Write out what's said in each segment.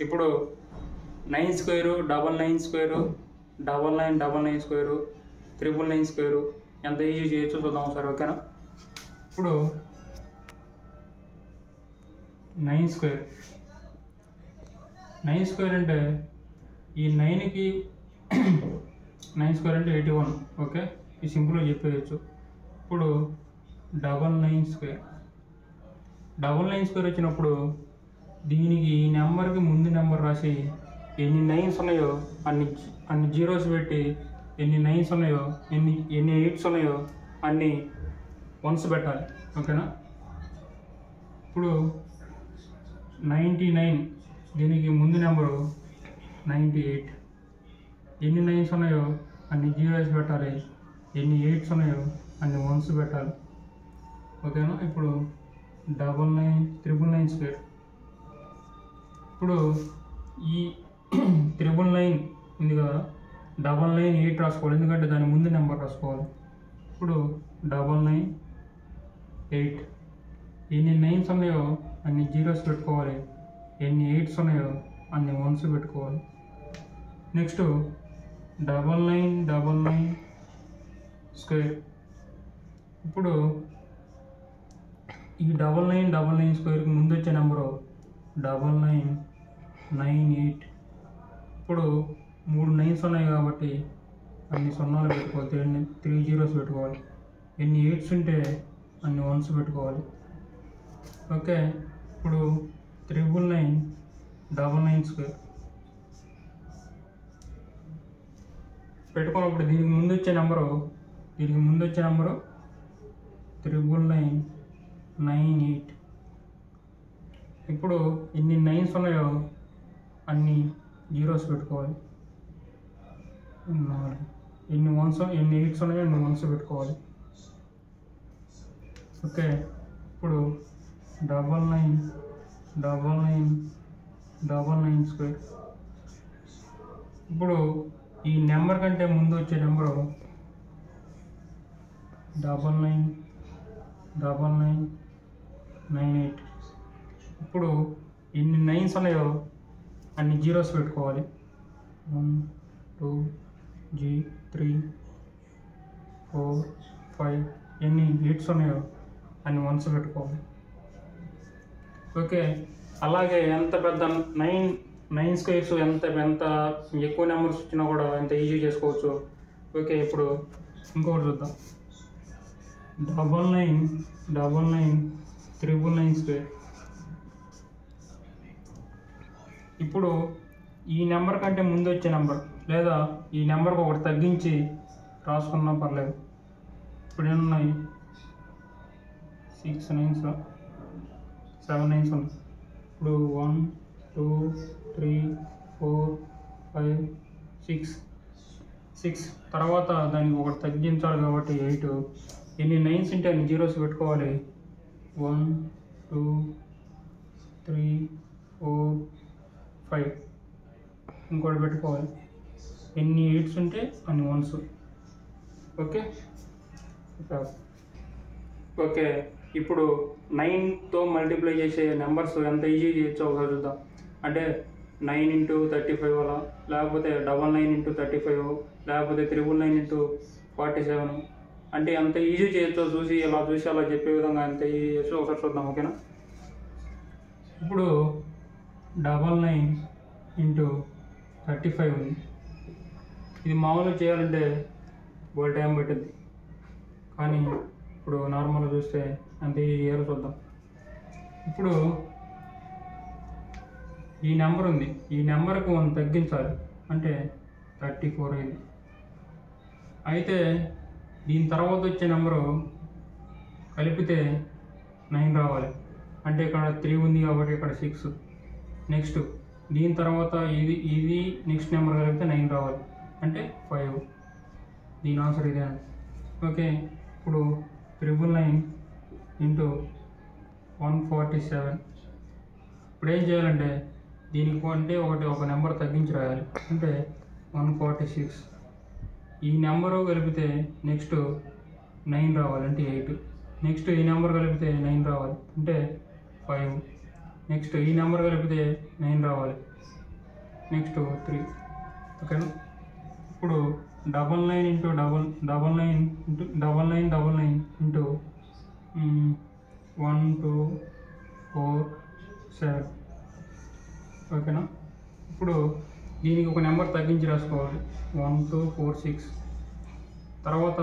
ఇప్పుడు 9 square, 999 square, 9999 square, 999 square ఎంత easy చేయొచ్చు చూద్దాం సార్. ఓకేనా? ఇప్పుడు 9 స్క్వేర్ అంటే ఈ 9కి 9 స్క్వేర్ అంటే 81. ఓకే, ఇది సింపుల్గా చెప్పేయచ్చు. ఇప్పుడు 99 స్క్వేర్ వచ్చినప్పుడు దీనికి ఈ నెంబర్కి ముందు నెంబర్ రాసి ఎన్ని 9s ఉన్నాయో అన్ని జీరోస్ పెట్టి, ఎన్ని 9s ఉన్నాయో ఎన్ని 8s ఉన్నాయో అన్ని 1s పెట్టాలి. ఓకేనా? ఇప్పుడు 99 దీనికి ముందు నెంబరు 98. ఎన్ని 9s ఉన్నాయో అన్ని జీరోస్ పెట్టాలి, ఎన్ని 8s ఉన్నాయో అన్ని 1s పెట్టాలి. ఓకేనా? ఇప్పుడు 999 స్క్వేర్. ఇప్పుడు ఈ 999 ఉంది కదా, 998 రాసుకోవాలి, ఎందుకంటే దాని ముందు నెంబర్ రాసుకోవాలి. ఇప్పుడు 998 ఎన్ని 9s ఉన్నాయో అన్ని జీరోస్ పెట్టుకోవాలి, ఎన్ని 8s ఉన్నాయో అన్ని 1s పెట్టుకోవాలి. Next 9999 square. ఇప్పుడు ఈ 9999 స్క్వేర్కి ముందు వచ్చే నెంబరు 9998. ఇప్పుడు 3 9s ఉన్నాయి కాబట్టి అన్ని 0 పెట్టుకోవాలి, 3 జీరోస్ పెట్టుకోవాలి, ఎన్ని 8s ఉంటే అన్ని 1s పెట్టుకోవాలి. ఓకే, ఇప్పుడు 999 స్క్వేర్ పెట్టుకున్నప్పుడు దీనికి ముందు వచ్చే నెంబరు 99998. ఇప్పుడు ఎన్ని 9s ఉన్నాయో అన్ని జీరోస్ పెట్టుకోవాలి, ఎన్ని 8s ఉన్నాయో అన్ని 1s పెట్టుకోవాలి. ఓకే, ఇప్పుడు 9999 స్క్వేర్. ఇప్పుడు ఈ నెంబర్ కంటే ముందు వచ్చే నెంబరు 9998. ఇప్పుడు ఎన్ని 9s ఉన్నాయో అన్ని జీరోస్ పెట్టుకోవాలి, 1 2 3 4 5 ఎన్ని 8s ఉన్నాయో అన్ని 1s పెట్టుకోవాలి. ఓకే, అలాగే ఎంత పెద్ద 9 స్క్వేర్స్ ఎంత ఎక్కువ నెంబర్స్ వచ్చినా కూడా ఎంత ఈజీ చేసుకోవచ్చు. ఓకే, ఇప్పుడు ఇంకొకటి చూద్దాం. 99999 స్క్వేర్. ఇప్పుడు ఈ నెంబర్ కంటే ముందు వచ్చే నెంబర్ లేదా ఈ నెంబర్కి ఒకటి తగ్గించి రాసుకున్నా పర్లేదు. ఇప్పుడు ఏమున్నాయి, 6 9s 7 9s ఉన్నాయి. ఇప్పుడు 1 2 3 4 5 6 తర్వాత దానికి ఒకటి తగ్గించాలి కాబట్టి 8. ఎన్ని 9s ఉంటే అన్ని జీరోస్ పెట్టుకోవాలి, 1 2 3 4 5 ఇంకోటి పెట్టుకోవాలి, ఎన్ని 8s ఉంటే అన్ని 1s. ఓకే, ఇప్పుడు 9తో మల్టిప్లై చేసే నెంబర్స్ ఎంత ఈజీ చేయొచ్చో ఒకసారి చూద్దాం. అంటే 9 × 35 అలా, లేకపోతే 99 × 35, లేకపోతే 999 × 47 అంటే ఎంత ఈజీ చేయొచ్చో చూసి అలా చెప్పే విధంగా ఎంత ఈజీ చేయొచ్చో ఒకసారి చూద్దాం. ఓకేనా? ఇప్పుడు 99 × 35 ఉంది. ఇది మామూలుగా చేయాలంటే బోల్ టైం పట్టింది, కానీ ఇప్పుడు నార్మల్గా చూస్తే ఎంత ఈజీ చేయాలో చూద్దాం. ఇప్పుడు ఈ నెంబర్ ఉంది, ఈ నెంబర్కి 1 తగ్గించాలి అంటే 34 అయింది. అయితే దీని తర్వాత వచ్చే నెంబరు కలిపితే 9 రావాలి, అంటే ఇక్కడ 3 ఉంది కాబట్టి ఇక్కడ 6. నెక్స్ట్ దీని తర్వాత ఇది నెక్స్ట్ నెంబర్ కలిపితే 9 రావాలి, అంటే 5. దీని ఆన్సర్ ఇదే. ఓకే, ఇప్పుడు 999 × 147. ఇప్పుడు ఏం చేయాలంటే దీనికి అంటే ఒక నెంబర్ తగ్గించి రాయాలి, అంటే 146. ఈ నెంబరు కలిపితే నెక్స్ట్ 9 రావాలి, అంటే 8. నెక్స్ట్ ఈ నెంబర్ కలిపితే 9 రావాలి, అంటే 5. నెక్స్ట్ ఈ నెంబర్ కలిపితే 9 రావాలి. నెక్స్ట్ 3. ఓకేనా. ఇప్పుడు 99 ఇంటూ 99 ఇంటూ 1 2 4 7. ఓకేనా. ఇప్పుడు దీనికి ఒక నెంబర్ తగ్గించి రాసుకోవాలి. 1 2 4 6. తర్వాత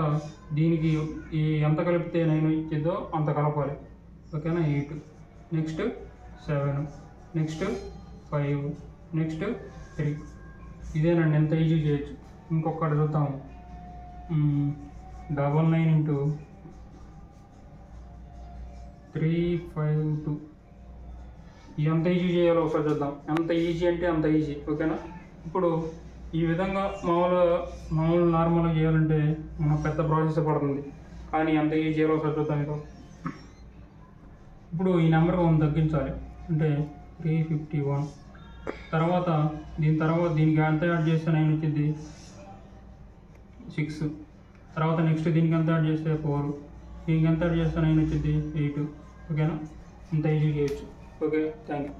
దీనికి ఈ ఎంత కలిపితే 9 ఇచ్చిద్దో అంత కలపాలి. ఓకేనా. 8. నెక్స్ట్ 7. నెక్స్ట్ 5. నెక్స్ట్ 3. ఇదేనండి, ఎంత ఈజీ చేయొచ్చు. ఇంకొకటి చూద్దాము. 99 ఇంటూ 352. ఇది ఎంత ఈజీ చేయాలో ఒకసారి చూద్దాం. ఎంత ఈజీ అంటే అంత ఈజీ. ఓకేనా. ఇప్పుడు ఈ విధంగా మామూలు నార్మల్గా చేయాలంటే మనకు పెద్ద ప్రాసెస్ పడుతుంది, కానీ ఎంత ఈజీ చేయాలో ఒకసారి చూద్దాం. మీరు ఇప్పుడు ఈ నెంబర్కి 1 తగ్గించాలి, అంటే 351. తర్వాత దీనికి ఎంత యాడ్ చేస్తే 9 వచ్చింది, 6. తర్వాత నెక్స్ట్ దీనికి ఎంత యాడ్ చేస్తే 4. దీనికి ఎంత యాడ్ చేస్తే 9 వచ్చింది, 8. ఓకేనా. ఇంత ఈజీ చేయొచ్చు. Okay, thank you.